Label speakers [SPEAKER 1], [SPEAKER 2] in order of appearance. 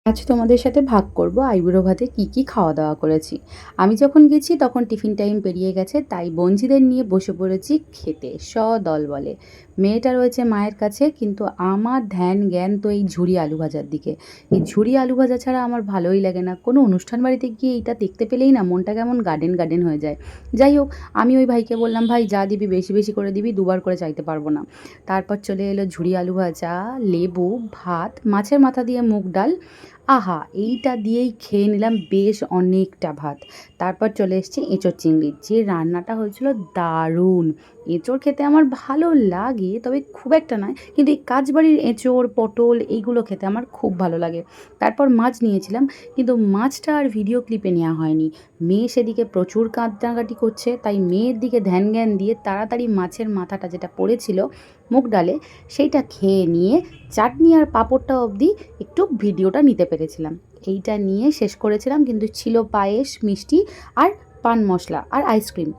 [SPEAKER 1] আজ তোমাদের সাথে ভাগ করব আইবুড়ো ভাতে কি খাওয়া দাওয়া করেছি। আমি যখন গেছি তখন টিফিন টাইম পেরিয়ে গেছে, তাই বঞ্জিদের নিয়ে বসে পড়েছি খেতে সদল বলে। মেয়েটা রয়েছে মায়ের কাছে, কিন্তু আমার ধ্যান জ্ঞান তো এই ঝুরি আলু ভাজার দিকে। এই ঝুরি আলু ভাজা ছাড়া আমার ভালোই লাগে না। কোনো অনুষ্ঠান বাড়িতে গিয়ে এইটা দেখতে পেলেই না মনটা কেমন গার্ডেন গার্ডেন হয়ে যায়। যাই হোক, আমি ওই ভাইকে বললাম, ভাই যা দিবি বেশি বেশি করে দিবি, দুবার করে চাইতে পারবো না। তারপর চলে এলো ঝুরি আলু ভাজা, লেবু, ভাত, মাছের মাথা দিয়ে মুগ ডাল। আহা! এইটা দিয়েই খেয়ে নিলাম বেশ অনেকটা ভাত। তারপর চলে এসেছি এঁচোড় চিংড়ি। যে রান্নাটা হয়েছিল দারুণ! এঁচোড় খেতে আমার ভালো লাগে, তবে খুব একটা নয়। কিন্তু এই কাজবাড়ির এঁচোড়, পটল এইগুলো খেতে আমার খুব ভালো লাগে। তারপর মাছ নিয়েছিলাম, কিন্তু মাছটা আর ভিডিও ক্লিপে নেওয়া হয়নি। মেয়ে সেদিকে প্রচুর কাঁদকাটি করছে, তাই মেয়ের দিকে ধ্যান জ্ঞান দিয়ে তাড়াতাড়ি মাছের মাথাটা যেটা পড়েছিল মুগ ডালে, সেইটা খেয়ে নিয়ে চাটনি আর পাঁপড়টা অবধি একটু ভিডিওটা নিতে পেরেছিলাম। এইটা নিয়ে শেষ করেছিলাম, কিন্তু ছিল পায়েস, মিষ্টি আর পান মশলা আর আইসক্রিম।